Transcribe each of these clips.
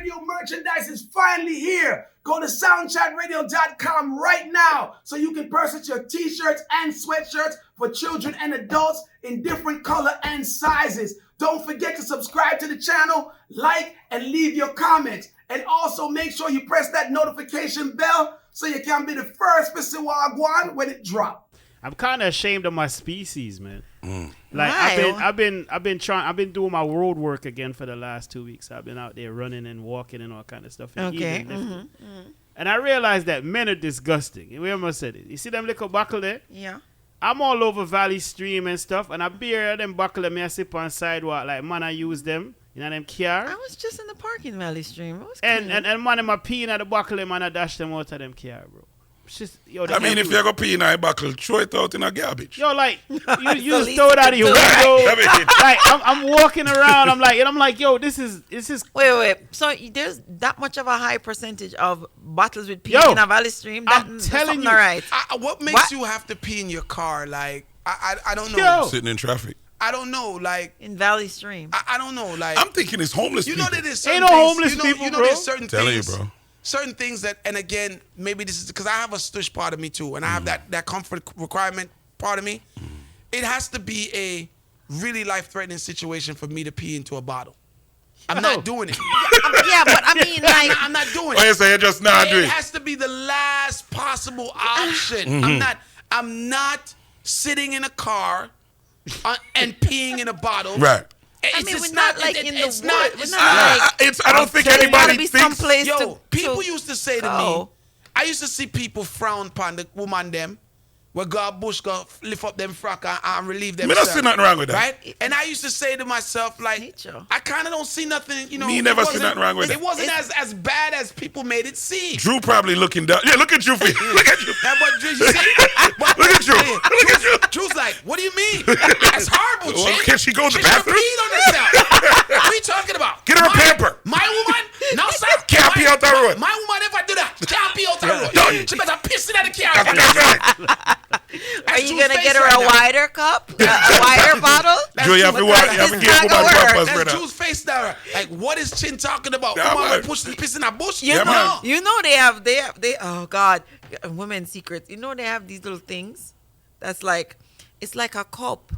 Radio merchandise is finally here. Go to soundchatradio.com right now so you can purchase your t-shirts and sweatshirts for children and adults in different color and sizes. Don't forget to subscribe to the channel, like, and leave your comments. And also make sure you press that notification bell so you can be the first to see Wagwan when it drops. I'm kind of ashamed of my species, man. Like Why? I've been doing my road work again for the last 2 weeks. I've been out there running and walking and all kind of stuff. And Okay. eating and lifting. And I realized that men are disgusting. We almost said it. You see them little buckle there? Yeah. I'm all over Valley Stream and stuff, and I beer them buckle them. I sip on sidewalk like man. I use them. You know them car. I was just in the park in Valley Stream. It was And clean. man, them a peeing at the buckle them and I dash them out of them car, bro. It's just, yo, I mean, if you're going to pee in a buckle, throw it out in a garbage. yo, like you just least throw it you out of can your do, window. I mean, Like I'm walking around, I'm like, yo, this is Wait. So there's that much of a high percentage of bottles with pee Yo, in a Valley Stream? That, I'm that's telling something you. all right. What makes What? you have to pee in your car? Like, I don't know. Yo. sitting in traffic. I don't know. Like, In Valley Stream. I don't know. Like, I'm thinking it's homeless you people. know that there's certain Ain't no things, homeless you know, people, you know bro. there's certain Telling you, things, bro. certain things that, and again, maybe this is because I have a stush part of me too, and I have that comfort requirement part of me. It has to be a really life-threatening situation for me to pee into a bottle. I'm not doing it. Yeah, but I mean, like, I'm not doing Oh, you it. say you just not do It it. has to be the last possible option. Mm-hmm. I'm not sitting in a car and peeing in a bottle. Right. I mean, we're not like in the it's not. woods. It's We're not. not like. I don't think There's gotta anybody be thinks. someplace Yo, to people used to say to me, go. I used to see people frown upon the woman them, where God Bush go lift up them frock and relieve them. Me not see nothing wrong with that. Right? And I used to say to myself, like, Nature. I kind of don't see nothing, you know. Me it never see wasn't- nothing wrong with It that. wasn't as bad as people made it seem. Drew probably looking down. Yeah, look at Drew. Look at Drew. Yeah, but Drew, you see, but, Look at Drew. Look at Drew. Drew's like, what do you mean? That's horrible, Well, chick. can she go to the She bathroom? peed on herself. What are you talking about? Get her a pamper. My woman? No, sir. Can't pee out that road. My woman, if I do that, can't pee out that road. No. She better piss in the car. That's right. Are you gonna get her a wider cup, a wider bottle? Drew, you have to watch. You have to It's give not woman gonna work. pampers, That's brother. Drew's face there. Like, what is Chin talking about? Yeah, Woman man. pushing piss in a bush? You Yeah, know, man. you know they have oh God, women's secrets. You know they have these little things that's like it's like a cup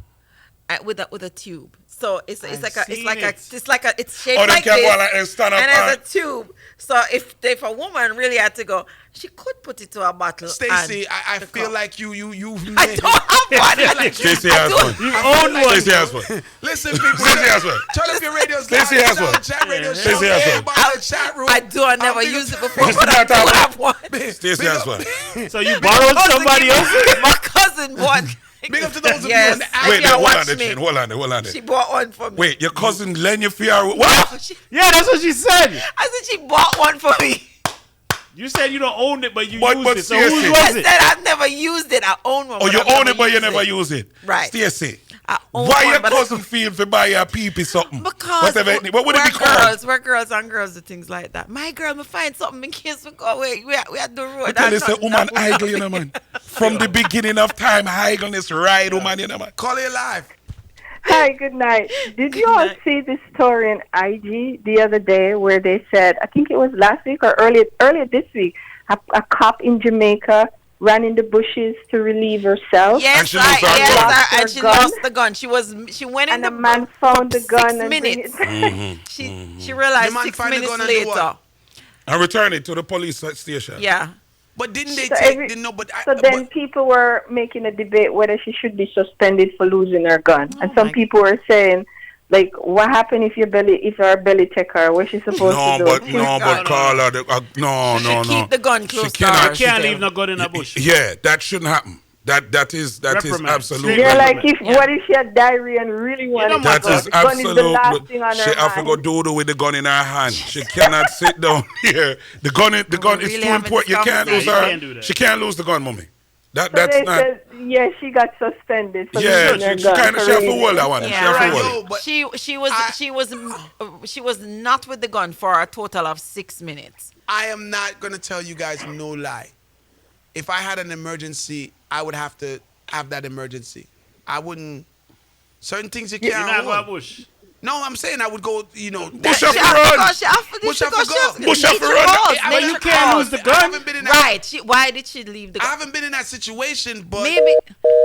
with a tube. So it's I've like seen it. it's shaped Oh, them like can this, go like and stand up and there's and- a tube. So if a woman really had to go, she could put it to a bottle. Stacy, and I the feel cup. like you I don't have one. Stacey I has don't- one. you own one. Stacey has one. Listen, people. Stacey has one. Turn up your radios. Stacey guys. has Shout one. out Chat radio. Stacey Shout out has one. everybody in the chat room. I do. I never big used up- it before, Big but I up- do have one. Stacey has one. So you borrowed somebody else's? My cousin bought. Big up to those of you Yes. on the I app. Wait, can't now, hold watch on there, me. Chin. Hold on there. She bought one for me. Wait, your cousin lend you for your what? She- Yeah, that's what she said. I said she bought one for me. You said you don't own it, but you But- used but it. So seriously. whose I was it? said I've never used it. I own one. Oh, but you I've own never it, but you used never it. use it. Right. Stacey, I own why one, your but cousin feel for buy you a pee something? Because Whatever it, what would it be called? We're girls and girls do things like that. My girl, me find something in case we go away. We at the road. Tell and us a something woman that we- idle, you know, man. From the beginning of time, idleness ride, woman, you know, man. Call it live. Hi, good night. Did you Good all night. see this story in IG the other day where they said, I think it was last week or earlier this week, a cop in Jamaica ran in the bushes to relieve herself. Yes, And she lost her yes, gun. and Her she gun. lost the gun. She went in And the a man found the gun 6 and bring minutes. it. She realized The man 6 find the minutes gun and do later. what? And return it to the police station. Yeah. But didn't they So take? every- No, but So then people were making a debate whether she should be suspended for losing her gun. And some my- people were saying, like, what happened if her belly take her? What she supposed No, to do? but She- no, but call her. No. Keep the gun close to cannot- her. You can't leave no gun in a bush. Yeah, that shouldn't happen. That is Reprimand. absolutely. Yeah, like Yeah. what if she had diarrhea and really wanted know to my That go? is The gun is the last absolutely. thing on She her have to go mind. doodle with the gun in her hand. She cannot sit down here. The gun is really too having important. You this can't lose conversation. her. You can't do that. She can't lose the gun, mommy. So That's they not. said, yeah, she got suspended. For Yeah, losing her she gun kind of for she have to reading. hold that one. Yeah. She have to Right, hold yo, it. but She was not with the gun for a total of 6 minutes. I am not gonna tell you guys no lie. If I had an emergency, I would have to have that emergency. I wouldn't. Certain things you You're can't not going hold. bush. No, I'm saying I would go, Bush She up have to run. go. She have to Bush have to go. Bush have to nature run. calls, I But mean, you nature can't calls. lose the I gun. haven't been in that, Right. Why did she leave the I gun? haven't been in that situation, but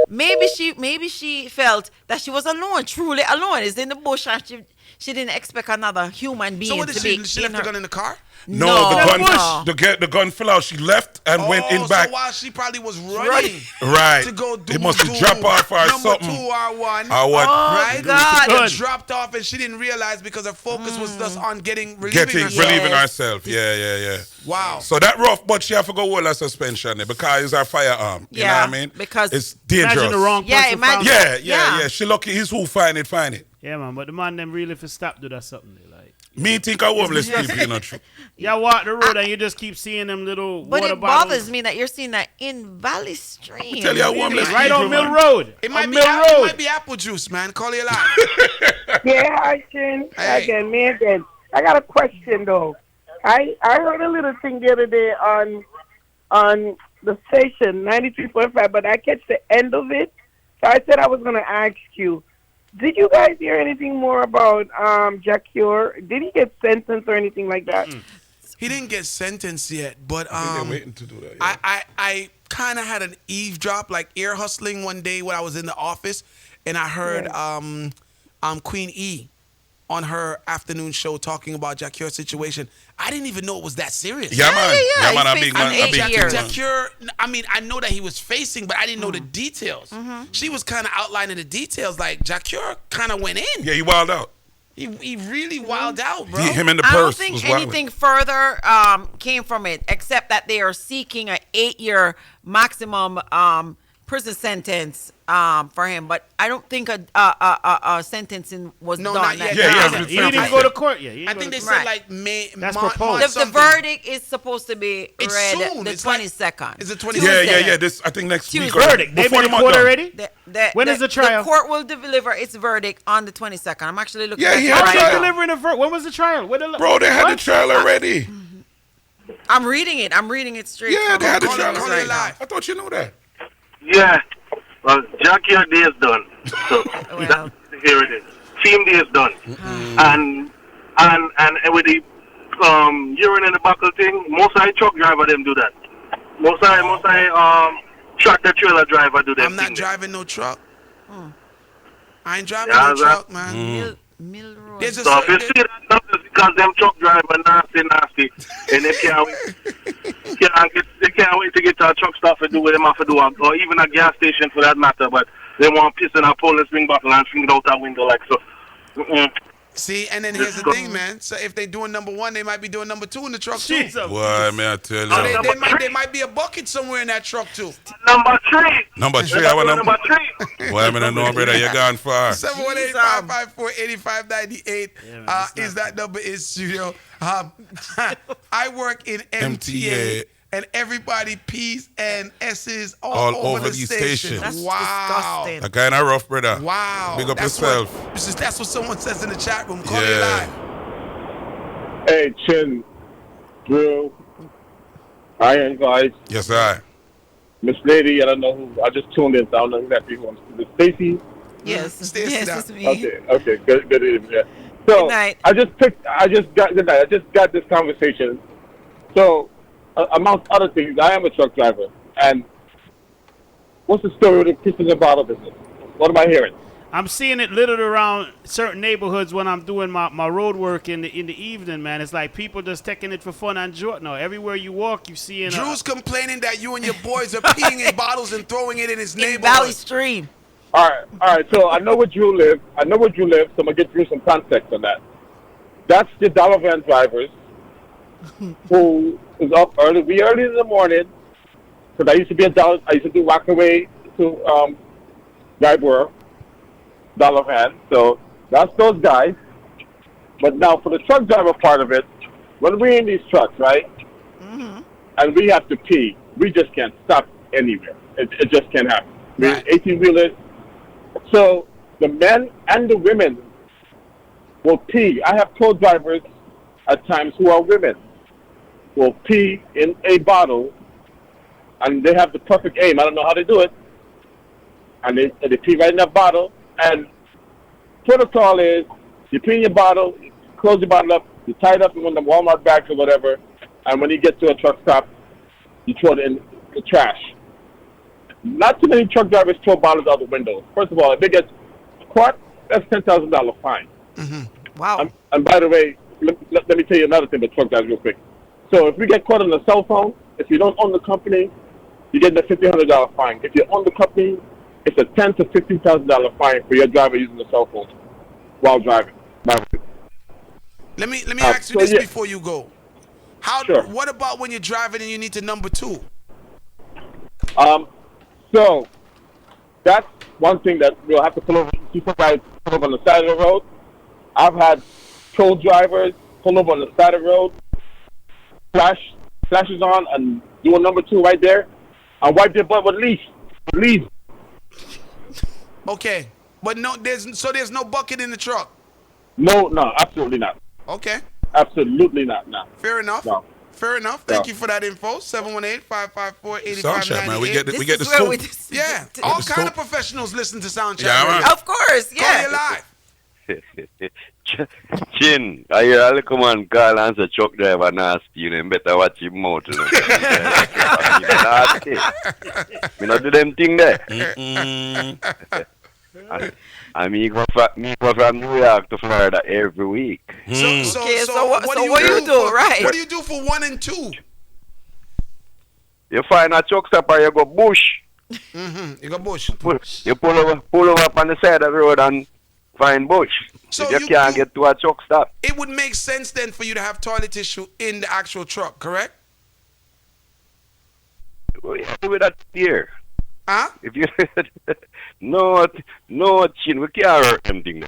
Maybe she felt that she was alone, truly alone. Is in the bush and she didn't expect another human being so what to did be she in left the her. gun in the car? No, the gun, no. the gun fell out. She left and went in back. So while she probably was running Right. to go do It must have dropped off or number something. 2 or 1. I what? Right? God. It dropped off and she didn't realize because her focus was just on relieving herself. relieving Yes. herself. Yeah. Wow. So that rough, but she have to go hold her suspension there because it's her firearm. You know what I mean? Because it's dangerous. Imagine the wrong person. Yeah, imagine- found it. Yeah. She lucky. He's who find it. Yeah, man. But the man them really for stop do that something. They like. Me think I homeless people, you know. True. Yeah, walk the road and you just keep seeing them little But water it bottles. bothers me that you're seeing that in Valley Stream. Tell you how homeless Right people, on Mill man. Road. It might, on be, Mill it Road. might be apple juice, man. Call it live. Yeah, hi, Chin. Hey. Again, me again. I got a question though. I heard a little thing the other day on the station 93.5, but I catch the end of it. So I said I was gonna ask you. Did you guys hear anything more about Jacure? Did he get sentenced or anything like that? He didn't get sentenced yet, but I think they're waiting to do that. Yeah. I kind of had an eavesdrop, like ear hustling one day when I was in the office, and I heard Queen E on her afternoon show talking about Jacure's situation. I didn't even know it was that serious. Yeah, man. yeah, man. he's A big facing man. A 8 big years. man. Jacure, I mean, I know that he was facing, but I didn't know the details. She was kind of outlining the details. Like, Jacure kind of went in. Yeah, he wild out. He really wilded out, bro. Him and the I purse don't was think wild. anything further came from it, except that they are seeking an 8-year maximum prison sentence for him. But I don't think a sentencing was No, done. not yet. Yeah, He didn't even go to court yet. He didn't I go think to they court. said like May. That's March proposed. The something. verdict is supposed to be It's read soon. the It's like- 22nd. Is it 20? Tuesday. Yeah. This I think next week. Tuesday. Verdict. They've Before been in the month court done. already? When is the trial? The court will deliver its verdict on the 22nd. I'm actually looking Yeah, at he it had How right are trial. they now. delivering the verdict? When was the trial? Bro, they had the What? trial already. I'm reading it. I'm reading it straight. Yeah, from they had the Call it- trial call it already. live. I thought you knew that. Yeah. Well, Jackie Day is done. So Well. here it is. Team Day is done. And with the urine in the buckle thing, most of the truck driver them do that. Most of the tractor trailer driver do that. I'm not driving no truck. I ain't driving Yeah, no that- truck, man. Mill Road. There's a So if you certain- see that, it's because them truck driver nasty, and they can't wait to get to a truck stop and do what they have to do, or even a gas station for that matter. But they want piss in a pole and swing bottle and swing it out that window like so. See, and then here's the thing, man. So if they doing number 1, they might be doing number 2 in the truck too. Jesus. Why, man, I tell you. So they might be a bucket somewhere in that truck too. Number 3. Number 3, I want Number 3. Why, man, I know, brother, you gone far. 718-554-8598 is that number in studio. I work in MTA, and everybody P's and S's all over the station. That's Wow. disgusting. That kind of rough, brother. Wow. Big up That's yourself. That's what someone says in the chat room. Call it Yeah. live. Hey, Chin, Drew, Iron guys, Yes, I. Miss Lady, I don't know who, I just tuned in, so I don't know exactly who wants to do. Stacy? Yes, Stacey yes, down. it's me. Okay, good evening. Yeah. So, Good night. I just got this conversation. So, amongst other things, I am a truck driver, and what's the story with the piss in the bottle business? What am I hearing? I'm seeing it littered around certain neighborhoods when I'm doing my road work in the evening, man. It's like people just taking it for fun and joy. No, everywhere you walk, you seeing. Drew's complaining that you and your boys are peeing in bottles and throwing it in his In neighborhood. Valley Stream. All right. So I know where Drew lives. So I'm gonna get Drew some context on that. That's the dollar van drivers who is up early in the morning. Because I used to be I used to do walk away to Guyborough dollar van. So that's those guys. But now for the truck driver part of it, when we're in these trucks, right, and we have to pee, we just can't stop anywhere. It just can't happen. We're Right. 18-wheelers. So the men and the women will pee. I have co-drivers at times who are women, will pee in a bottle, and they have the perfect aim. I don't know how they do it. And they pee right in that bottle. And protocol is You clean your bottle, you close your bottle up, you tie it up in one of the Walmart bags or whatever, and when you get to a truck stop, you throw it in the trash. Not too many truck drivers throw bottles out the window. First of all, if they get caught, that's $10,000 fine. Wow. And by the way, let me tell you another thing about truck drivers real quick. So if we get caught on the cell phone, if you don't own the company, you get a $1,500 fine. If you own the company, it's a $10,000 to $15,000 fine for your driver using the cell phone while driving. Let me ask you this yeah. before you go. Sure. What about when you're driving and you need to number 2? So that's one thing that we'll have to pull over. See some guys pull over on the side of the road. I've had tow drivers pull over on the side of the road, flashes on, and do a number 2 right there, and wipe their butt with leaf. Okay, but there's no bucket in the truck. No, absolutely not. Okay. Absolutely not. No. Fair enough. No. Fair enough. Thank you for that info. 718-554-8598. Soundcheck, man. We get the This is where scoop. Yeah, all kind of professionals listen to Soundcheck. Yeah, Radio. man. Of course, Call you yeah. live. Chin, I hear a little man call and say truck driver nasty, you know, better watch him mouth, you know. Me not do them thing there. I mean, go from New York to Florida every week. So what do you do, right? What do you do for 1 and 2? You find a truck stop and you go bush. You go bush. You pull over up on the side of the road and find bush. So if you can't get to a truck stop. It would make sense then for you to have toilet tissue in the actual truck, correct? What you do with that here? Huh? If you no, Chin, we can't work them things.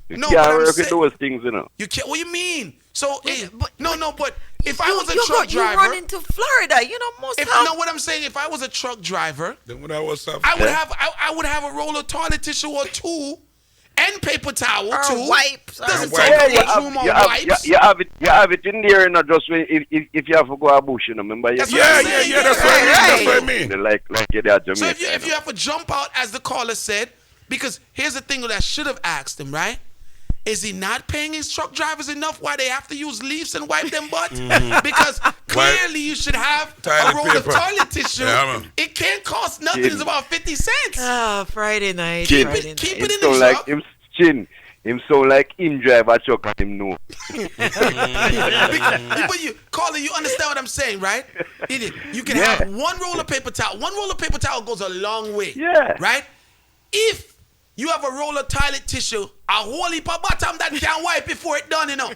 We No, can't but I'm work with saying- those things, you know. You can't. What do you mean? So but if I was a you truck driver, run into Florida, you know, most if times. you know what I'm saying, if I was a truck driver, Then what I was up? I would have a roll of toilet tissue or 2 and paper towel Or too. wipes, Doesn't or take wipes. up much room on wipes. You have it in there, you know, just when, if you have to go a bush, you know, remember? That's what Yeah, I'm saying. That's what I mean. That's what I mean. Like you're there, Jamaica. So if you know. have to jump out, as the caller said, because here's the thing that I should have asked him, right? Is he not paying his truck drivers enough why they have to use leaves and wipe them butt? Because clearly you should have Toilet a roll of paper. toilet tissue. Yeah, man. It can't cost nothing. Kid. It's about 50 cents. Ah, Friday night. Kid. Friday Keep night. it in Him the so truck. like him so like him drive a truck and him know. But caller, you understand what I'm saying, right? You can Yeah. have 1 roll of paper towel. 1 roll of paper towel goes a long way. Yeah. Right? If you have a roll of toilet tissue, a whole heap of bottom that can wipe before it done, you know.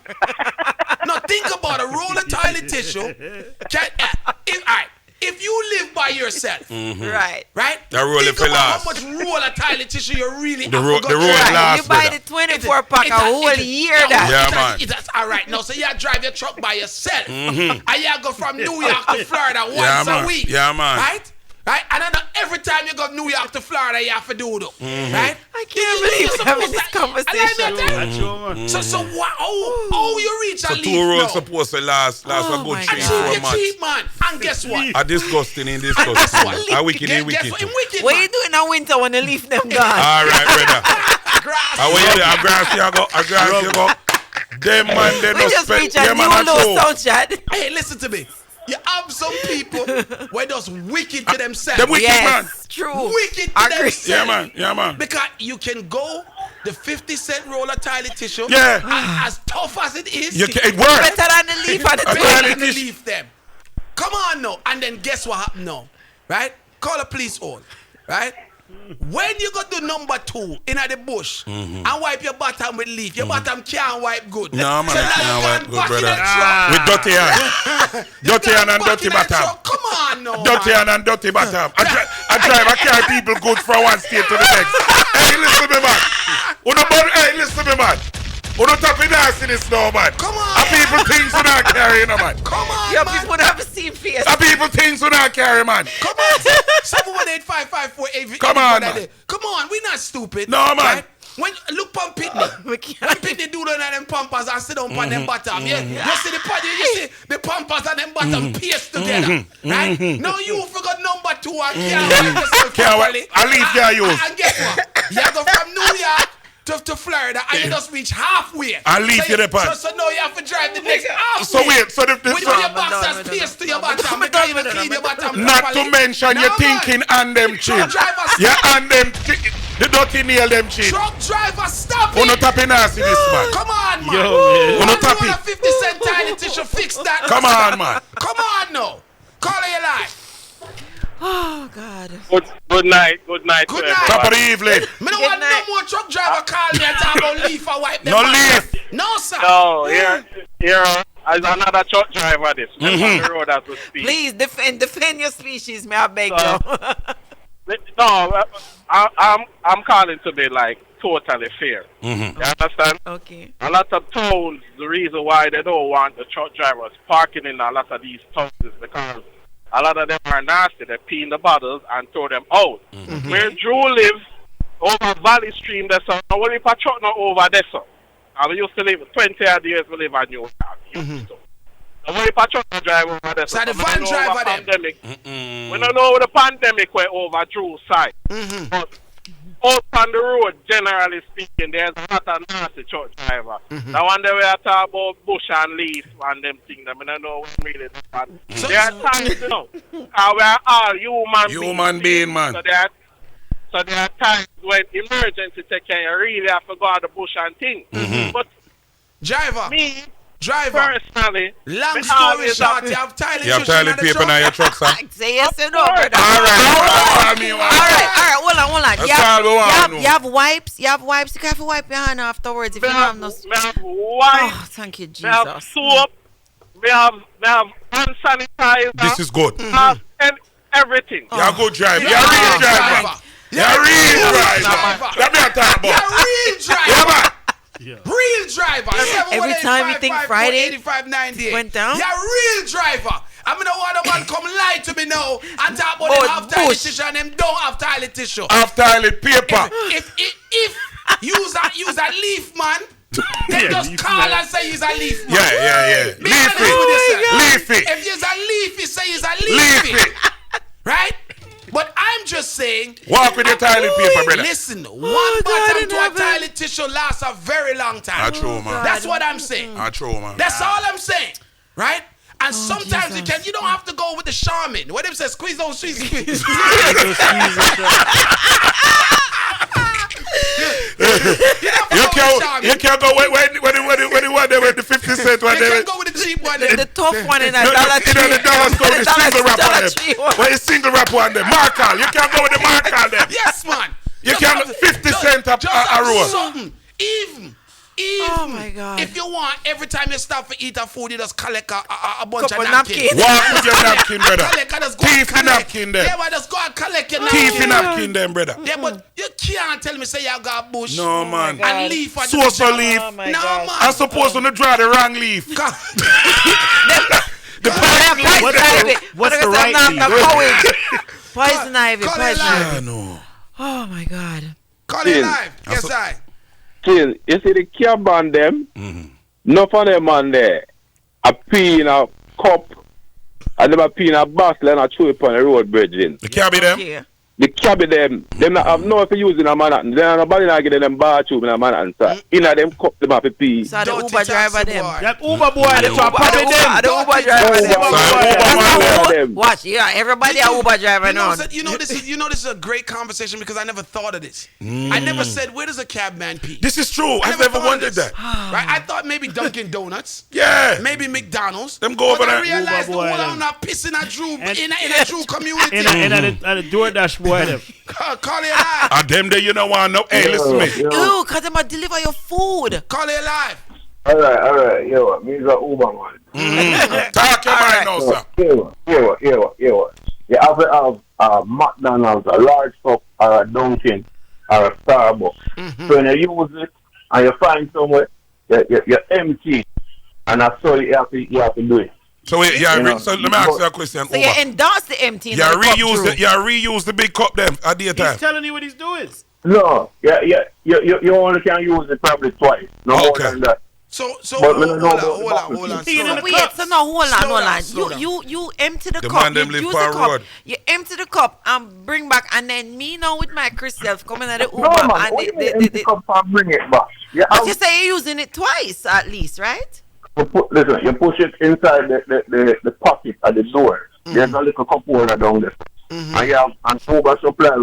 Now think about a roll of toilet tissue. If you live by yourself, Right. right? That roll think it for about last. how much roll of toilet tissue you really The have roll- to the go roll through. it last. You buy brother. the 24 pack a whole year that. Yeah, man. All right, now, so you drive your truck by yourself. And you go from New York to Florida once Yeah, a man. week. Yeah, man. Right? Right? And then every time you go New York to Florida, you have to do it. Right? I can't believe we're having this conversation. So how you reach So a 2 leaf rolls now? supposed to last Oh a good my 3, God. 4 You're months. cheap, man. And guess what? A disgusting. Guess what? A wicked. Guess what? In wicked, What man. you doing in winter when you leave them gone? All right, brother. Grass. How you there? A grass you go. Them man, they We don't just spend. reached a Them new man a low show. sound chat. Hey, listen to me. You have some people where just wicked to themselves. Them wicked, man. Yes, true. Wicked to Agree. themselves. Yeah, man. Because you can go the 50-cent roll of toilet tissue. Yeah. As tough as it is. It works. Better than the leaf and the Better twig. than and leave them. Come on now. And then guess what happened now? Right? Call a police all. Right? When you go to number 2 in the bush and wipe your bottom with leaf, your bottom can't wipe good. No, man, So now it can't you wipe can good, back in brother. the truck. With dirty hand. Dirty hand and dirty bottom. Come on now. Dirty man. hand and dirty bottom. I drive, I carry people good from one state to the next. Hey, listen to me, man. Hey, listen to me, man. Who don't tap in this now, man? Come on. A people things we not carry, you know, man. Come on, Your man. people never seen face. A people things we not carry, man. Come on. 718-554-8. Come on, man. Come on, we not stupid. No, man. When look pump Pitney. We When can't. Pitney do them pampers and sit down on them bottom. Yeah. You see the pampers and them bottom paste together. Right? Now you forgot number 2 and can't wipe yourself Can't properly. wipe. I leave there, you. And guess what? You go from New York to Florida and you just reach halfway. And leave you the pan. So now you have to drive the next halfway. So wait, so the with your boxers pierced to your bottom because you clean your bottom. Not to mention you're thinking on them chin. Yeah, on them the dirty nail them chin. Truck driver, stop it. Who no tapping ass in this man? Come on, man. Yo, Who no tap You it? want a 50 cent tiny tissue, fix that. Come on, man. Come on now. Call it your life. Oh, God. Good night. Good night. Good to night. Top of the evening. Me don't want no more truck driver call me and talk about leaf or wipe them. No back. leaf. No, sir. No, here as another truck driver this. On the road as we speak. Please defend your species, may I beg you. No, I'm calling to be like totally fair. Mm-hmm. You understand? Okay. A lot of towns, the reason why they don't want the truck drivers parking in a lot of these towns is because a lot of them are nasty. They pee in the bottles and throw them out. Mm-hmm. Where Drew lives, over Valley Stream, there's some. I want to truck not over there, so. I used to live 20 odd years. We live in New York. I want to truck not drive over there. So the van driver them. Pandemic. We don't know the pandemic went over Drew's side. But out on the road, generally speaking, there's a lot of nasty truck driver. Now one day we are talking about bush and leaf and them things. I don't know what really happen. There are times, you know, we are all human being, man. So there are times when emergency take care, you really have to go out the bush and things. But Driver. Personally, long story short, you have toilet paper in your truck, sir. Say yes or no, brother. All right. Hold on. That's all we want to know. You have wipes. You can have to wipe your hand afterwards if you don't have no. We have wipes. Oh, thank you, Jesus. We have soap. We have hand sanitizer. This is good. And everything. You're a good driver. You're a real driver. You're a real driver. Let me talk about. You're a real driver. Yeah, man. Real driver. Every time you think Friday 85-98 went down. You're a real driver. I mean, I want a man come lie to me now and talk about them have toilet tissue and them don't have toilet tissue. Have toilet paper. If use a leaf, man, they just call and say use a leaf, man. Yeah. Be honest with yourself. Leafy. If use a leaf, you say use a leafy. Right? But I'm just saying. Walk with your toilet paper, brother. Listen, one bottom to a toilet tissue lasts a very long time. True, man. That's what I'm saying. True, man. That's all I'm saying. Right? And sometimes you don't have to go with the shaman. What if say squeeze those squeeze. You can't go with the 50 cent one. You can't go with the cheap one. The tough one in a You dollar tree. know the dollar store with the single wrap on them. Where you single wrap on them. Marcal. You can't go with the Marcal them. Yes, man. You can't 50 cent a roll. Something. Even. Oh my God. If you want, every time you stop to eat a food, you just collect a bunch of napkins. Walk with your napkin, brother. Teeth in napkin them. Yeah, but just go and collect your napkin. Teeth in napkin them, brother. Yeah, but you can't tell me say you got bush. No, man. And leaf. So leaf. Oh my no, God. man. I suppose when you draw the wrong leaf. What's the right leaf? Poison ivy. Yeah, no. Oh my God. Call it live. Yes, I. Still, you see the cab on them, enough of them on there, a pee in a cup, and them a pee in a basket and a throw it on the road bridge in. The cabby them? Yeah. The cabby them not have no for using a Manhattan. Then nobody not get them bathroom in a Manhattan, sir. In a them cup, them have to pee. So the Uber driver them. That Uber boy, that's what probably them. The Uber driver them. Watch, everybody a Uber driver now. You know this is a great conversation because I never thought of this. I never said where does a cabman pee. This is true. I've never wondered that. Right? I thought maybe Dunkin' Donuts. Yeah. Maybe McDonald's. Them go over there. I realized the whole I'm not pissing at Drew in a Drew community. In a DoorDash boy them. Call it live. And them there you know want no. Hey, listen to me. Ew, cause them a deliver your food. Call it live. All right. Yo, me is a Uber man. Talk your mind now, sir. You have to have McDonald's, a large cup, or a Dunkin', or a Starbucks. So when you use it and you find somewhere, you're empty, and that's all you have to do it. So wait, so let me ask you a question. So you endorse the empty. You reuse the big cup them at the time. He's telling you what he's doing. No, you only can use it probably twice. No more than that. So But hold me no know on. about the bottle. Slow Peeing in down. the Wait, so now hold on, Slow hold down, on. slow down. You empty the The cup. man them You live use far the cup. road. You empty the cup and bring back, and then me now with my Chris self coming at the Uber. No, man. And What do you mean empty cup and bring it back? You but have you say you're using it twice at least, right? listen, you push it inside the pocket at the door. There's a little cup holder down there. And you have an Uber supply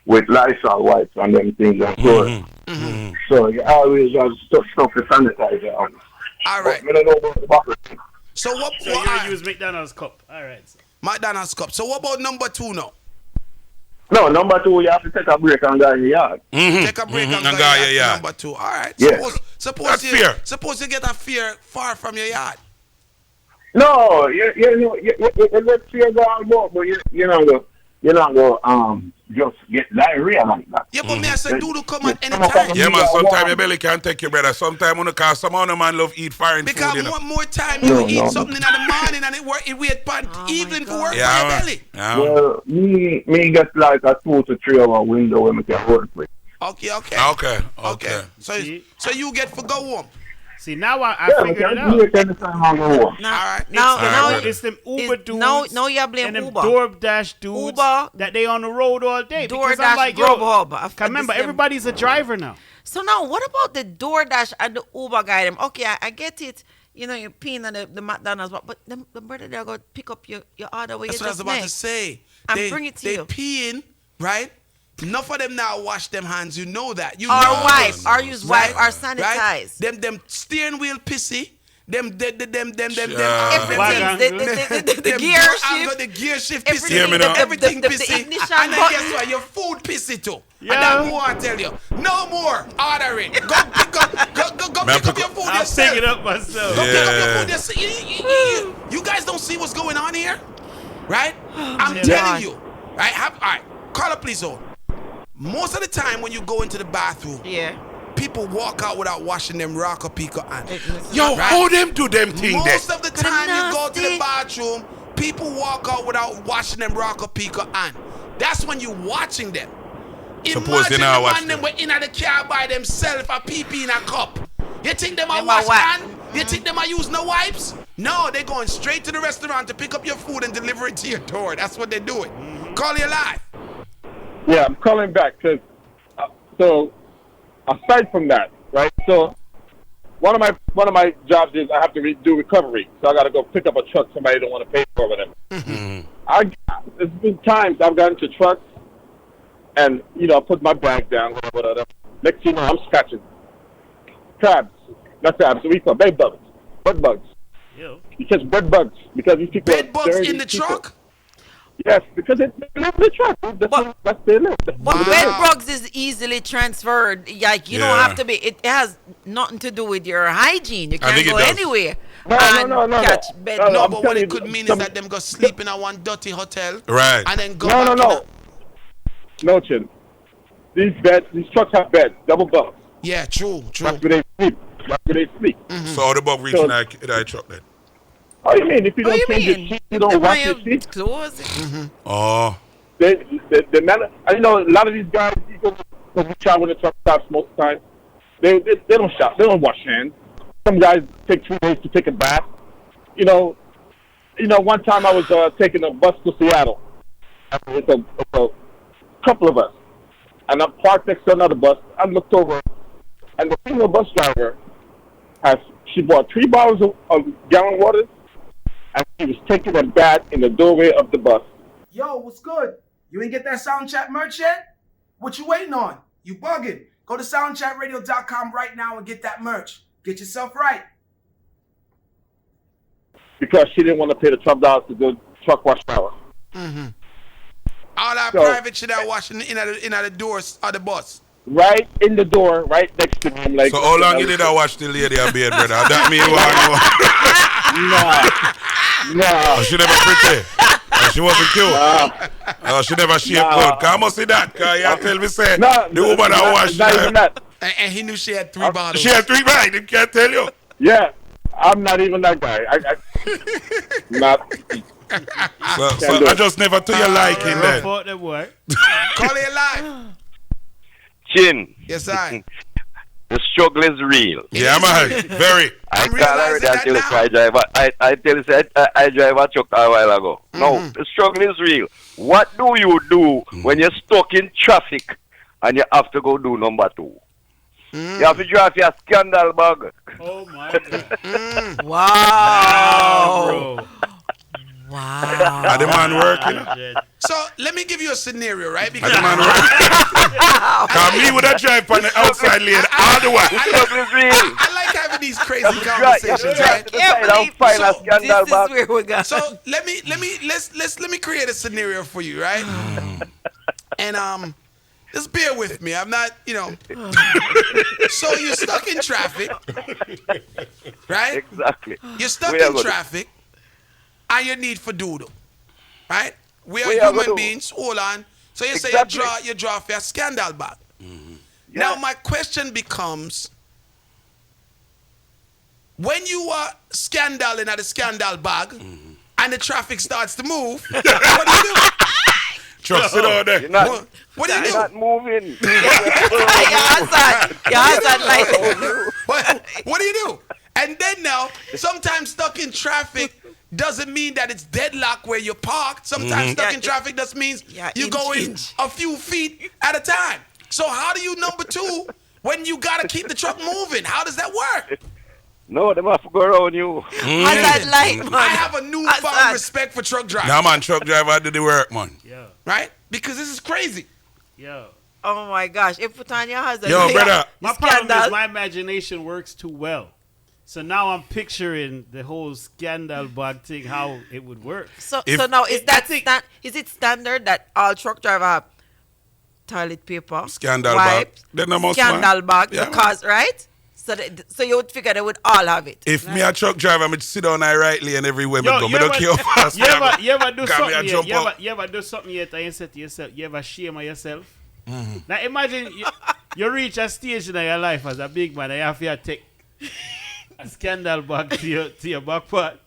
with Lysol wipes and them things and so So you always have stuff to sanitizer on. All right. But me don't know about the bottle. So what? So you use McDonald's cup. All right. McDonald's cup. So what about number 2 now? No, number 2, you have to take a break and go in the yard. Take a break and go to number 2. All right. Yeah. Suppose you get a fear far from your yard. No, you let fear go all about, but you not go just get diarrhea like that. Yeah, but me I say do come at any time. Yeah, man, sometimes your belly can't take you, brother. Sometimes when cause some other man love eat foreign Because food, you know. more time you eat something in the morning and it wait pan evening for work for your belly. Yeah. Well, me get like a 2 to 3 hour window when we can work with. Okay. So you get for go home. See, now I figured it out. Now It's them Uber dudes. Now you blame and them Uber. DoorDash dudes Uber. that they on the road all day. Because DoorDash, I'm like, yo, Grubhub. remember, everybody's a driver now. So now, what about the DoorDash and the Uber guy? Them okay, I get it. You know, you're peeing on the McDonald's, but the brother they're going to pick up your order where That's you what I was just about make to say. and bring it to they you. peeing, right? Enough of them now wash them hands. You know that. You Or know wipe, this, or use wipe, or sanitize. Right? Them steering wheel pissy. Them Everything, everything. the gear shift. The gear shift Everything, pissy. Everything the pissy. ignition And then button. guess what? Your food pissy too. Yeah. And that's what I tell you. No more ordering. Go pick up your food I'll yourself. pick it up myself. Go pick up your food yourself. You guys don't see what's going on here? Right? I'm telling you. Right? All right. Call up, please, on. Most of the time when you go into the bathroom, people walk out without washing them rock or pico hands. Yo, how them do them thing there? Most of the time you go to the bathroom, people walk out without washing them rock or pico hand. That's when you watching them. Suppose they Imagine now the watch man them them. were in the car by themselves a pee in a cup. You think them are wash hand? You think them are use no wipes? No, they're going straight to the restaurant to pick up your food and deliver it to your door. That's what they're doing. Call you live. Yeah, I'm calling back because so aside from that, right? So one of my jobs is I have to do recovery, so I got to go pick up a truck somebody don't want to pay for, whatever. There's been times I've gotten to trucks and I put my bag down, whatever. Next thing you know, I'm scratching crabs, not crabs. We call bed bugs, Yo. You catch bed bugs because these people Bed bugs in the truck? Yes, because they live in the truck. That's their live. But bed bugs is easily transferred. Like you don't have to be. It has nothing to do with your hygiene. You can't go anywhere. No. Catch bed. No, but what it could mean is that them go sleep in a one dirty hotel, right? And then go back. No, Chin. These trucks have beds, double bunks. Yeah, true. That's where they sleep. So how the bug reaching that truck then? Oh, you mean if you don't change your sheet, you don't wash your sheet? Oh. The man, I know a lot of these guys, you go to the shop when the truck stops most of the time. They don't shop. They don't wash hands. Some guys take 2 days to take a bath. One time I was taking a bus to Seattle. It's a couple of us. And I'm parked next to another bus. I looked over, and the female bus driver she bought 3 bottles of gallon water, and she was taking a bath in the doorway of the bus. Yo, what's good? You ain't get that Soundchat merch yet? What you waiting on? You bugging. Go to soundchatradio.com right now and get that merch. Get yourself right. Because she didn't want to pay the $12 to do truck wash hour. All our private shit are washing in the doors of the bus. Right in the door, right next to me. I'm like, so how long you did I watch the lady a bed, brother? That mean you Nah. Oh, she never pretty. Oh, she wasn't cute. Oh, she never shaved good. Come must see that. Cause you tell me say the woman that washed. Not even that. And he knew she had 3 bottles. She had 3 bags. He can't tell you. Yeah, I'm not even that guy. Not. So I just never to your liking then. Call it live. Chin. Yes, I. The struggle is real. Yeah, man. Very. I I'm can't already realizing until that I drive. I tell you, I drive a truck a while ago. No, the struggle is real. What do you do when you're stuck in traffic and you have to go do number 2? You have to drive your scandal bag. Oh my God. Wow. Bro. Wow. Are the man working? So let me give you a scenario, right? Are Because the man working? Cause me with a drive on the outside lane all the way. The struggle is real. I like having these crazy You have to conversations, drive right? to the side and find a scandal This is bag. where we got. So let me create a scenario for you, right? And just bear with me. I'm not, So you're stuck in traffic, right? Exactly. You're stuck We are in good. traffic, and you need for doodle, right? We are We are human good. beings. Hold on. So you Exactly. say you draw for a scandal bag. Now my question becomes: when you are scandaling at the scandal bag, and the traffic starts to move, what do you do? Truck sit down there. You're not, What do you you're do? not moving. Your husband like. What do you do? And then now, sometimes stuck in traffic doesn't mean that it's deadlock where you're parked. Sometimes stuck in traffic just means you go in a few feet at a time. So how do you number 2 when you gotta keep the truck moving? How does that work? No, them have to go around you. Husband like, man. I have a newfound Husband. respect for truck drivers, Nah, man, truck driver do the work, man. Yo, right? Because this is crazy. yo. Oh my gosh! If put on your husband. Yo, like, brother. My problem scandal. is my imagination works too well. So now I'm picturing the whole scandal bag thing, how it would work. So If- now is I that think- is it standard that all truck driver have toilet paper, Scandal bag. wipes, Then the most scandal man. bag? Yeah, Because right? So you would figure they would all have it. If me a truck driver, me sit down I right lane everywhere me Yo, go. you Me don't ever- care how fast You ever do Cause me a something yet? jump out. You ever do something yet and you say to yourself, you ever shame on yourself? Now imagine you reach a stage in your life as a big man and you have to take a scandal bag to your back part.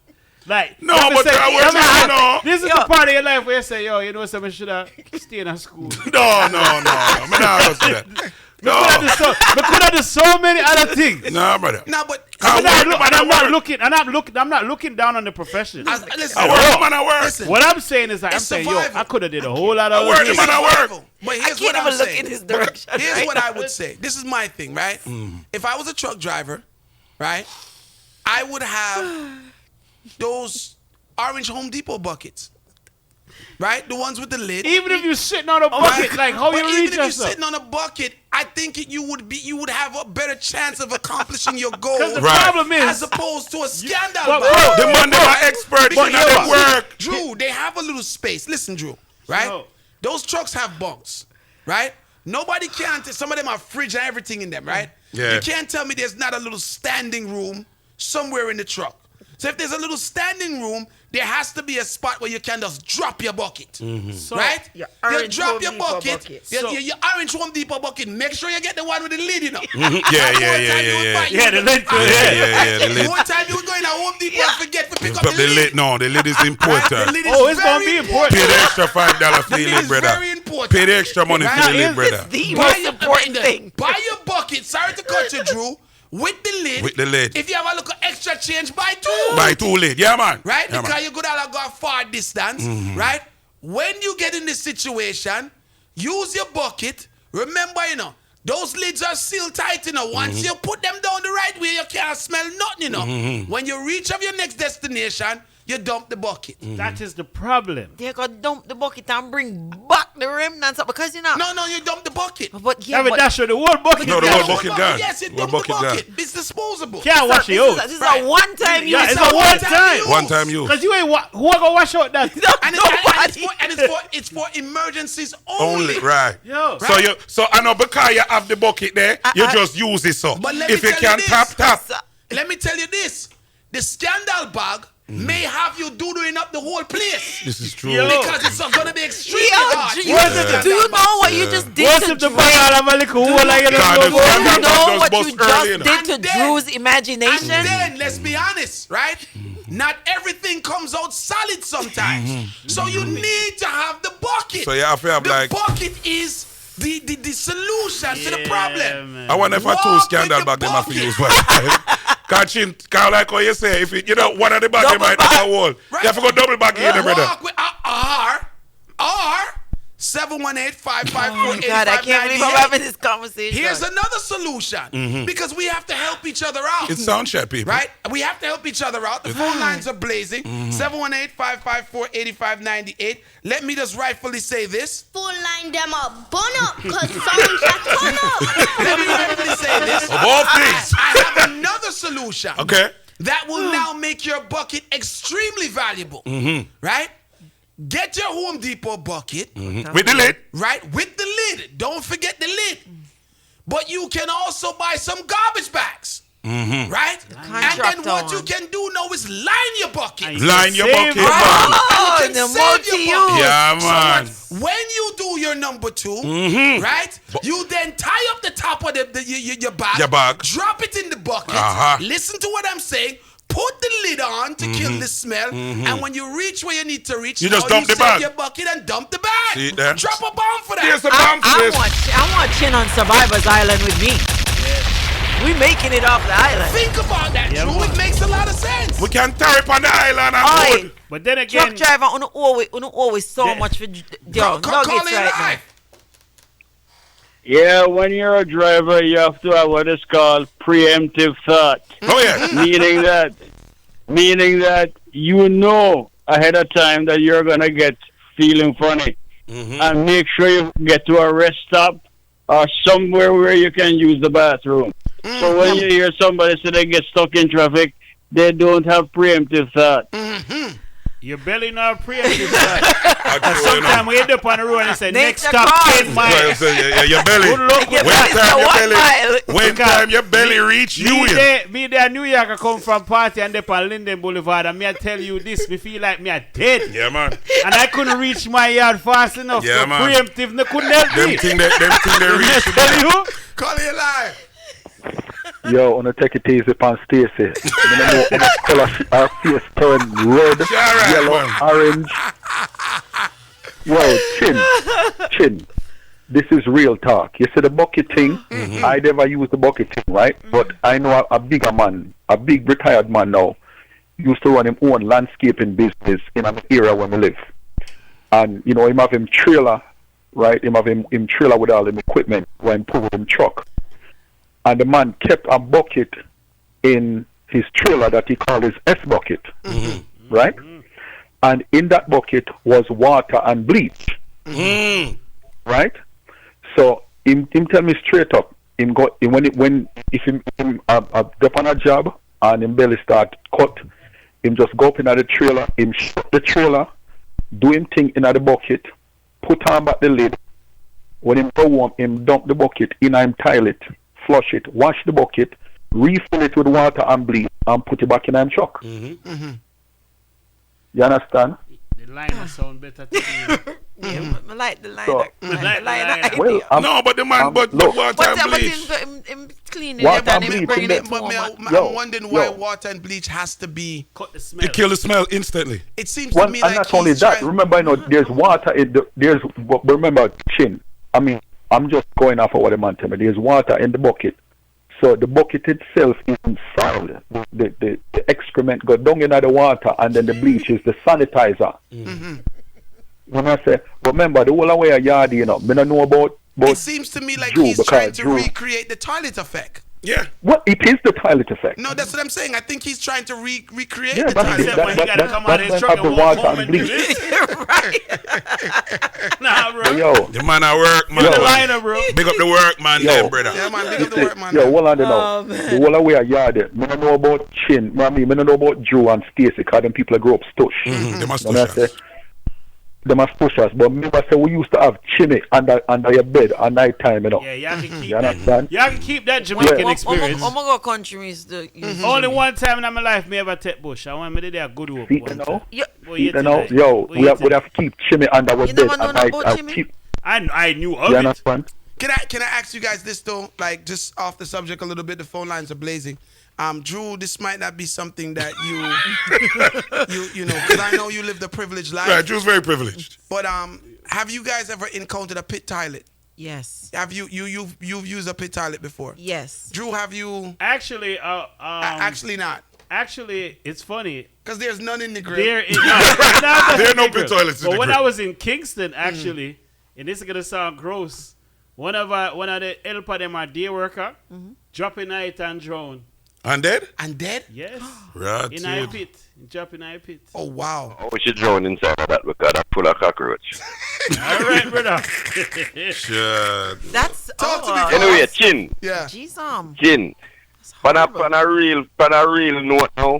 Like, No, you have to but I work "Yo, no. This is Yo. the part of your life where you say, yo, you know something, should have stayed in school. No. Me not do that. We could have done so many other things. No, brother. Now, but I work, man, I'm I not work. looking. I'm not looking down on the profession. listen, I work, man, I work. listen. What I'm saying is, I'm It's saying, yo, survival. I could have did a whole lot of I work, other things. man, I work. Survival. But I here's can't what I'm even look saying. in his direction. Here's right? what I would say. This is my thing, right? If I was a truck driver, right, I would have those orange Home Depot buckets, right? The ones with the lid. Even if you're sitting on a bucket, Right? like how But you even reach if you're yourself? sitting on a bucket, I think you would have a better chance of accomplishing your goal Because the Right. problem as is, opposed to a scandal But- bag. The man, they are expert But in yo, their work. Drew, they have a little space. Listen, Drew, right? No. Those trucks have bunks, right? Nobody can't. Some of them have fridge and everything in them, right? Yeah. You can't tell me there's not a little standing room somewhere in the truck. So if there's a little standing room, there has to be a spot where you can just drop your bucket, So- right? Your You orange drop Home your Depot bucket, bucket. your, So- your orange Home Depot bucket. Make sure you get the one with the lid, you know. Yeah. Yeah, the lid. Yeah, the lid. One time you were going to Home Depot and forget to pick up But the lid. no, the lid is Right? important. The lid is Oh, it's gonna very be important. Pay the extra $5 for The the lid lid, is brother. very important. Pay the extra money for Right. the lid, Now, brother. The Buy most your- important thing. Buy your bucket. Sorry to cut you, Drew. With the lid. With the lid. If you have a little extra change, buy two. Buy 2 lid. Yeah, man. Right? Yeah, Because man. you could have go a far distance. Right? When you get in this situation, use your bucket. Remember, those lids are sealed tight, Once you put them down the right way, you can't smell nothing, When you reach of your next destination, you dump the bucket. That is the problem. They gonna dump the bucket and bring back the remnants up because No, you dump the bucket. But yeah, Have a but dash of the whole bucket. No, the down. whole bucket gone. Yes, you Whole dump the bucket bucket. gone. It's disposable. Can't wash it out. this is a one-time use. Yeah, it's It's a a one one-time time. use. One time you. Because you ain't who gonna wash out that? It's for emergencies only. Only, right. Yo. So I know because you have the bucket there, you just use it so. But let me If you tell you can this. tap. Let me tell you this. The scandal bag may have you doodling up the whole place. This is true. Yo. Because it's going to be extremely Yo, hard. do you know what you just did What's to if the Drew? bag all have a little hole like you God, don't know? the Do you scandal know bag what does you bust early, just did to And then- Drew's imagination? And then, let's be honest, right? Not everything comes out solid sometimes. So you need to have the bucket. So you have to have the like- bucket is the solution to the problem. Man. I wonder if I told Scandal back then I have to use one. Cause like how you say, if it, one of the back they might have a wall. Right. You have to go double back in, brother. Walk with R 718-554-8598. God, I can't believe I'm having this conversation. Here's another solution because we have to help each other out. It's soundcheck, people. Right? We have to help each other out. The phone lines are blazing. 718-554-8598. Let me just rightfully say this. Full line them up, bun up, cause songs are turn up. Let me rightfully say this. Of all things. I have another solution. Okay. That will now make your bucket extremely valuable. Right? Get your Home Depot bucket. With the lid. Right? With the lid. Don't forget the lid. But you can also buy some garbage bags. Right? And then what you can do now is line your bucket. Line your bucket, man. Oh, You can the save your bucket. Yeah, man. So when you do your number 2, right? You then tie up the top of your bag. Your bag. Drop it in the bucket. Listen to what I'm saying. Put the lid on to kill the smell, and when you reach where you need to reach, You just now dump the save bag. your bucket and dump the bag. See it there? Drop a bomb for that. Here's the bomb for this. I want Chin on Survivor's Island with me. We making it off the island. Think about that, Yeah, Drew. man. It makes a lot of sense. We can tear up on the island and Oi, good. But then again, truck driver, you always so Yeah. much for Call nuggets it right now. live. Yeah, when you're a driver, you have to have what is called preemptive thought. Oh, yeah. meaning that you know ahead of time that you're gonna get feeling funny, and make sure you get to a rest stop or somewhere where you can use the bathroom. So when you hear somebody say they get stuck in traffic, they don't have preemptive thought. your belly not preemptive. Sometimes we end up on the road and say, next Nature stop calls. 10 miles. Your belly. Good luck Your with belly that. When time your belly reach you, Me there, New York, I come from party and up on Linden Boulevard, and me I tell you this, me feel like me a dead. Yeah, man. And I couldn't reach my yard fast enough. Yeah, so man. preemptive, no couldn't help Them me. thing they reach. Tell you? Call it live. Yo, wanna take it easy upon Stacy. I know color her face turn red, right, yellow, man. orange. Yo, Chin. This is real talk. You see the bucket thing? I never use the bucket thing, right? But I know a bigger man, a big retired man now, used to run his own landscaping business in an area where we live. And, him have him trailer, right? Him have him trailer with all him equipment when pull him truck. And the man kept a bucket in his trailer that he called his S bucket, right? And in that bucket was water and bleach, right? So him tell me straight up, him go when if him up on a job and him belly start cut, him just go up in the trailer, him shut the trailer, do him thing in the bucket, put on back the lid. When him go home, him dump the bucket in him toilet, flush it, wash the bucket, refill it with water and bleach, and put it back in him truck. You understand? The line will sound better to me. Yeah, I like the line. So- Well, No, but the man, but look, water but and bleach. him cleaning Water it and and him bleach bringing in it there. But home. I'm wondering why water and bleach has to be. Cut the smell. It kill the smell instantly. It seems Well, to me and like not only he's that, trying- remember, there's water in but remember, Chin, I mean, I'm just going off of what the man tell me. There's water in the bucket. So the bucket itself is foul. The excrement go down into the water, and then the bleach is the sanitizer. When I say, remember, the whole way a yard, me don't know about It seems to me like Drew, he's because trying to Drew- recreate the toilet effect. Yeah. Well, it is the toilet effect. No, that's what I'm saying. I think he's trying to recreate Yeah, the that's toilet it. Except when he gotta come out of his That's truck the and walk water home and and do bleach. this. Nah, bro. Yo, The man at work, man. Yo. The liner, bro. Big up the work, man, Yo. there, brother. Yeah, man, big up the work, man. yo, hold on now. The whole way a yard, me don't know about Chin. I mean, me don't know about Drew and Stacy, because them people grow up stush. They must And I say, them as pushers, but remember, say we used to have chimney under your bed at night time, Yeah, y'all can keep You that. understand? Y'all can keep that Jamaican Yeah. experience. I'm gonna go country is the Only one time in my life me ever take bush. I want me to do a good work. See, one you know? time. Yeah. Boy, You know, tonight. yo, Boy, we have tonight. to keep chimney under our You bed never know at night. about and chimney? keep, I knew you of it. understand? Can I ask you guys this though? Like just off the subject a little bit. The phone lines are blazing. Drew, this might not be something that you know, because I know you live the privileged life. Right, Drew's very privileged. But have you guys ever encountered a pit toilet? Yes. Have you've used a pit toilet before? Yes. Drew, have you? Actually, Actually not. Actually, it's funny. Because there's none in the grill. There are no pit toilets in But the when grill. I was in Kingston, actually, and this is gonna sound gross, one of the help of them, our day worker, dropping night and drown. And dead? And dead? Yes. Right. In a pit. Drop in a pit. Oh wow. Oh, we should drown inside of that because that's full of cockroach. All right, brother. Shit. That's Talk to me. Anyway, Chin. Yeah. Jeez, Chin. On a real note now,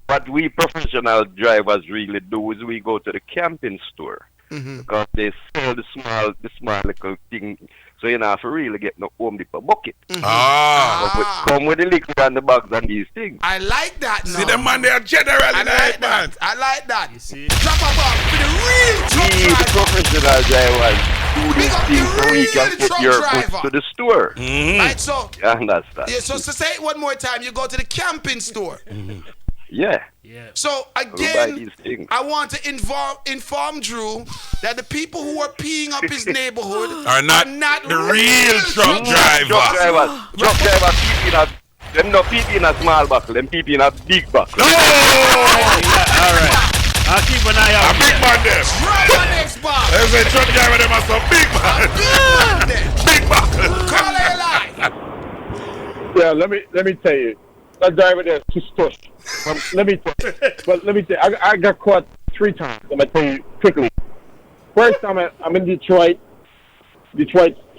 what we professional drivers really do is we go to the camping store because they sell the small little thing, so you don't have to really get no Home Depot bucket. Come with the liquor and the bags and these things. I like that. See them man, they are generally nice, man. I like that. You see? Drop a bomb for the real truck We, the driver. professional drivers, do Big these up things the so we can real put truck your driver. goods to the store. Right, so You understand? yeah, so say it one more time. You go to the camping store. Yeah. Yeah. So buy again, these things. I want to inform Drew that the people who are peeing up his neighborhood Are not the real truck driver. Truck driver peep in a, them no peep in a small buckle, them peep in a big buckle. All right. I'll keep an eye A out. big man them. Drive my next bar. There's a truck driver them are some big man. Big buckle. Call it live. Yeah, let me tell you, that driver there is too stush. Let me tell you, I got caught 3 times. I'm gonna tell you quickly. First time I'm in Detroit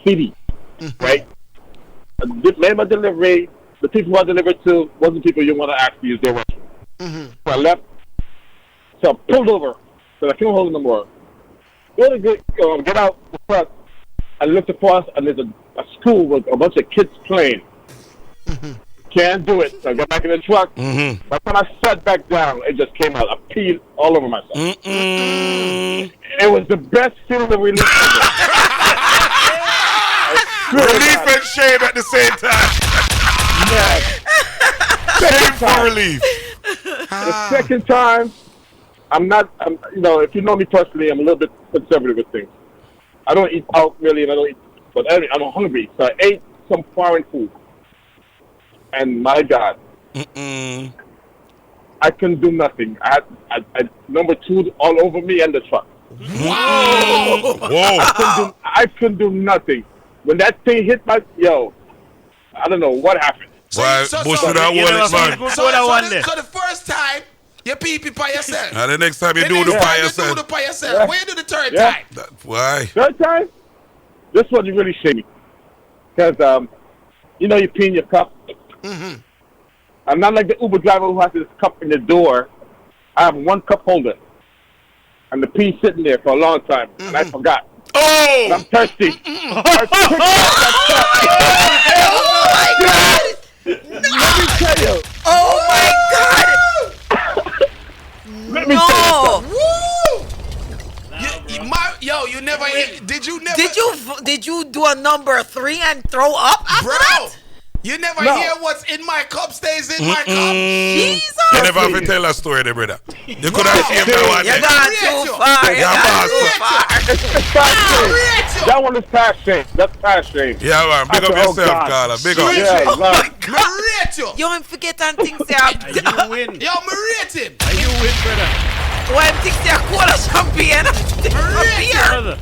City, right? I made my delivery. The people who I delivered to wasn't people you want to ask to use their restroom. So I left. So I pulled over. So I couldn't hold it no more. Get out the front. I looked across and there's a school with a bunch of kids playing. Can't do it. So I got back in the truck. But when I sat back down, it just came out. I peed all over myself. It was the best feeling of relief ever. Relief and shame at the same time. Shame for relief. The second time, if you know me personally, I'm a little bit conservative with things. I don't eat out really, and I don't eat, but anyway, I'm hungry. So I ate some foreign food. And my God, I couldn't do nothing. I had number 2 all over me and the truck. Wow! Whoa! I couldn't do nothing. When that thing hit I don't know what happened. Why, Bush would have won it, man. So the first time, you pee by yourself. And the next time you The do next the time by you yourself. do the by yourself. When you do the third Yeah. time? Why? Third time, this one you really shake me. Because, you pee in your cup. I'm not like the Uber driver who has this cup in the door. I have 1 cup holder. And the pee sitting there for a long time. And I forgot. Oh! And I'm thirsty. Let me tell you. Oh my God! Let me tell you. You never Did you do a number 3 and throw up after bro? that? You never No. hear what's in my cup stays in my cup. Jesus! You never have to tell a story there, brother. You could have seen that one You there. got too far. You Yeah, got boss. too far. It's past shame. That one is past shame. That's past shame. Yeah, man. Big up Oh, yourself, God. Carla. Big up. Yeah, love. Rate you. You ain't forget and things there. You win. Yo, me rate him. You win, brother. When things there cola champagne. A beer. Brother.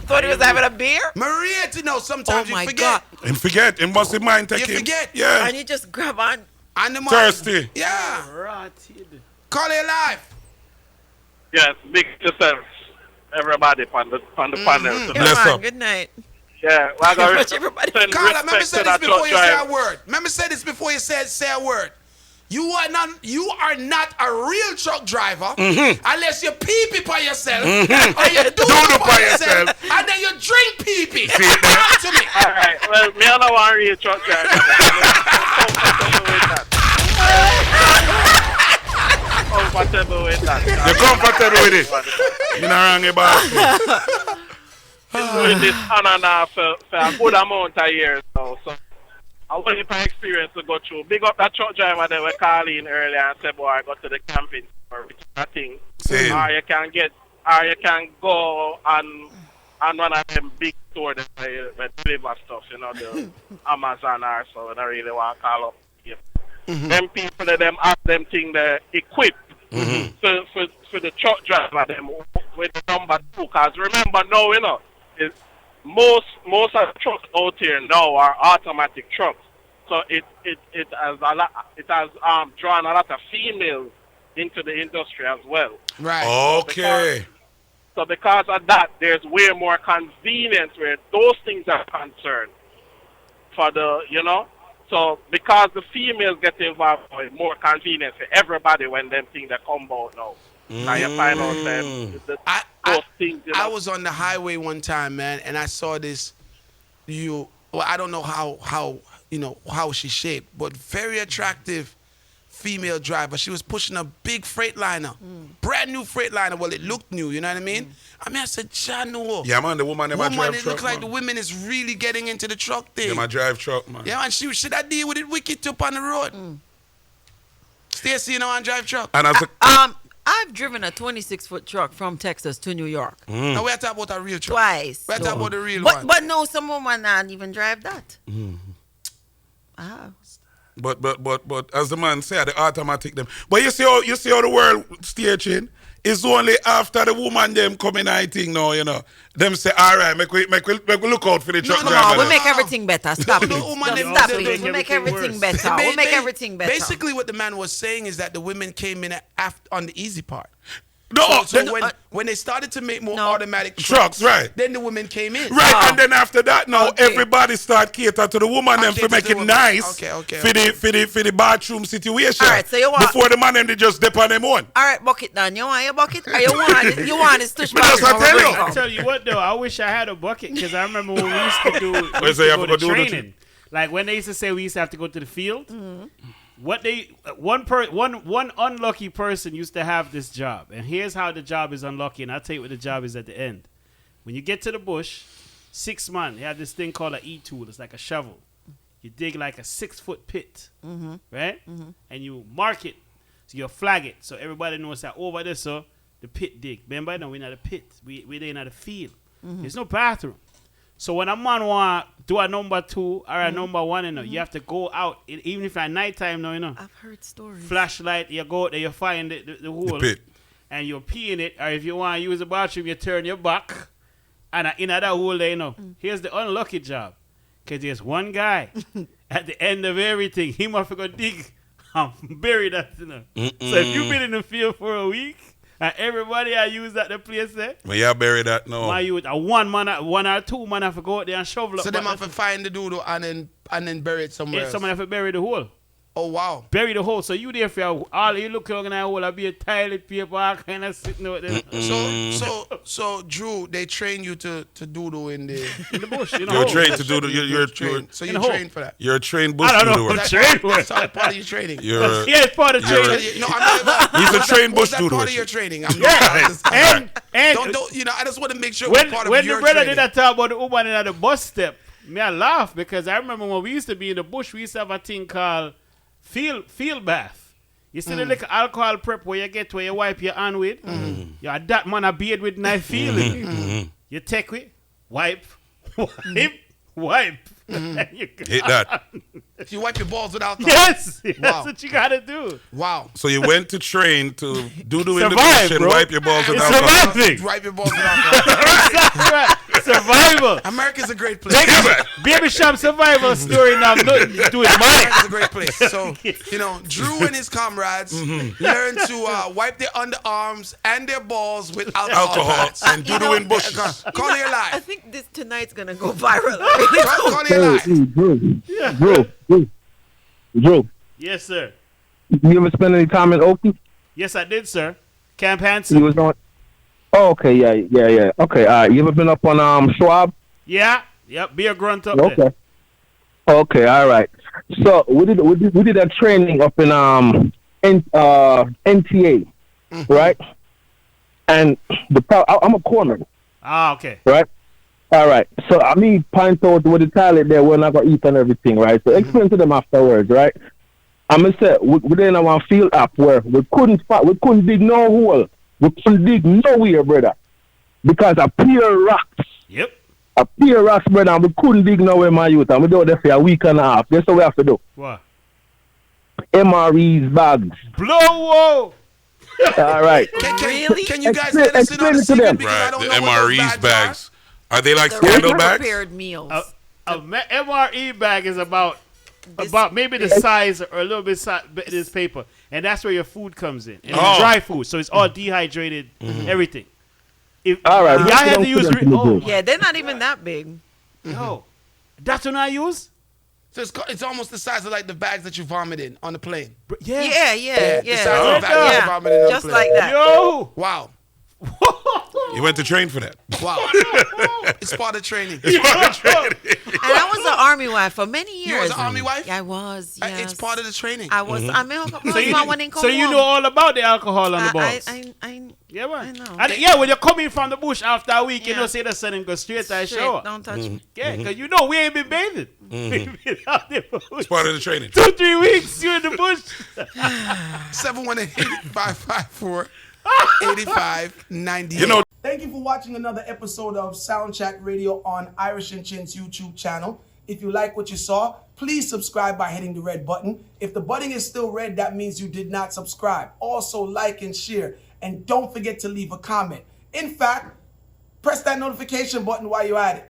Thought he was having a beer. Me rate you know. Sometimes Oh you my forget. God. And forget. It must be mind You taking. forget. Yeah. And you just grab on. And the man. Thirsty. Yeah. Rotted. Call it live. Yes, big yourself. Everybody on the panel. Come Bless on, up. good night. Yeah, I got Much everybody. send Carla, remember respect say to this that before truck you say a driver. word. Remember say this before you say a word. You are not a real truck driver unless you pee by yourself or you do it by yourself and then you drink pee. Talk to me. All right, well, me I don't want to real truck driver. Comfortable with that. You're comfortable with it. You're not wrong about it. Doing this on and off for a good amount of years now. So I want you to experience to go through. Big up that truck driver that we called in earlier and said, boy, I go to the camping store, which is a thing. Same. Or you can go and on one of them big stores that deliver stuff, you know, the Amazon or so, and I really want to call up. Yeah. Them people that them have them thing they equip for the truck driver them with the number 2. Because remember now, you know, most of the trucks out here now are automatic trucks. So it has drawn a lot of females into the industry as well. Right. Okay. So because of that, there's way more convenience where those things are concerned for the, you know. So because the females get involved, with more convenience for everybody when them things that come out now. Now you find out them those things. You know? I was on the highway one time, man, and I saw this. I don't know how she's shaped, but very attractive female driver. She was pushing a big Freightliner, brand new Freightliner. Well, it looked new, you know what I mean? I said, Jano. Yeah, man, the woman in my drive it truck, looked like man. the women is really getting into the truck thing. Yeah, my drive truck, man. Yeah, man, should I deal with it wicked up on the road? Stacey, you know, on drive truck. And as I've driven a 26-foot truck from Texas to New York. Now we're talking about a real truck. Twice. We're talking about the real one. But no, some woman not even drive that. But as the man said, the automatic them. But you see how the world staging. It's only after the woman them coming, I think now, you know. Them say, all right, make we look out for the truck driver. No, we make everything better. Stop it. Stop it. We make everything better. We make everything better. Basically, what the man was saying is that the women came in on the easy part. No, so when they started to make more automatic trucks, right? Then the women came in, right? And then after that, now everybody start cater to the woman them for make it nice, for the bathroom situation. All right, so you want before the man them they just dip on them on. All right, bucket done. You want your bucket? Or you want it? Stush I tell you what though, I wish I had a bucket because I remember when we used to do training. Like when they used to say we used to have to go to the field. One unlucky person used to have this job, and here's how the job is unlucky, and I'll tell you what the job is at the end. When you get to the bush, 6 months, they have this thing called an E-tool. It's like a shovel. You dig like a 6-foot pit, right? And you mark it, so you flag it, so everybody knows that over there, so the pit dig. Remember, no, we're not a pit. We're in a field. There's no bathroom. So when a man want do a number 2 or a number 1, you know, you have to go out, even if at nighttime, you know. I've heard stories. Flashlight, you go out there, you find the hole, the pit, and you pee in it. Or if you want to use the bathroom, you turn your back, and in that hole there, you know. Here's the unlucky job, because there's one guy at the end of everything. He must go dig and bury that, you know. So if you've been in the field for a week, and everybody I use at the place there. Well, yeah, bury that now. My youth, one or 2 man have to go out there and shovel up. So them have to find the doodle and then bury it somewhere else. Someone have to bury the hole. Oh, wow. Bury the hole. So you there for all you look along in that hole, I'll be a toilet paper, all kind of sitting out there. So Drew, they train you to doodle in the bush. You know, you're trained to doodle. You're trained. So you're trained for that. You're a trained bush doodler. That's part of your training. It's part of training. No, I'm he's a trained bush doodler. Part of your training. And don't you know? I just want to make sure when part of your training. the brother did that talk about the woman at the bus step, me I laugh because I remember when we used to be in the bush, we used to have a thing called field bath. You see the little alcohol prep where you get where you wipe your hand with. You had that man a beard with nice feeling. You take it, wipe. Hit that. You wipe your balls with alcohol. Yes, that's what you gotta do. Wow. So you went to train to doodle in the bush and wipe your balls with alcohol. Surviving. Wipe your balls with alcohol. Survival. America's a great place. Baby Sham survival story now. Nothing to do with mine. America's a great place. So, you know, Drew and his comrades learn to wipe their underarms and their balls with alcohol and doodle in bushes. Call your life. I think this tonight's gonna go viral. Call your life. Drew. Yes, sir. You ever spend any time in Oakland? Yes, I did, sir. Camp Hansen. You was on. Oh, okay, yeah. Okay, all right. You ever been up on Schwab? Yeah. Yep. Be a grunt up there. Okay, all right. So we did a training up in NTA, right? And I'm a corner. Ah, okay. Right. All right. So I point out with the toilet there, we're not gonna eat and everything, right? So explain to them afterwards, right? I'm gonna say we didn't have a field up where we couldn't dig no hole. We couldn't dig nowhere, brother, because of pure rocks Yep. A peer Ross brother, and we couldn't dig nowhere, my youth, and we do there for a week and a half. Guess what we have to do? What? MRE's bags. Blow! All right. Can you guys let us in on the secret? Because I Right, don't the know what those MRE's bags bags. Are they like The scandal bags? prepared meals. A MRE bag is about maybe the size or a little bit this paper, and that's where your food comes in. And it's dry food, so it's all dehydrated, everything. All right. Y'all have to use. Yeah, they're not even that big. No, that's what I use. So it's almost the size of like the bags that you vomit in on the plane. Yeah. The size of the bags that you vomit in on the Just plane. like that. Yo. Wow. You went to train for that. Wow. It's part of training. And I was an army wife for many years. You was an army wife? Yeah, I was. Yes. It's part of the training. I was. I mean, So you know all about the alcohol on the balls. Yeah, man. I know. Yeah, when you're coming from the bush after a week, you know, say the sun and go straight to the shower. Don't touch me. Yeah, because you know we ain't been bathing. It's part of the training. 2-3 weeks you in the bush. 718-554-8598. You know. Thank you for watching another episode of Soundchat Radio on Irish and Chin's YouTube channel. If you like what you saw, please subscribe by hitting the red button. If the button is still red, that means you did not subscribe. Also, like and share. And don't forget to leave a comment. In fact, press that notification button while you're at it.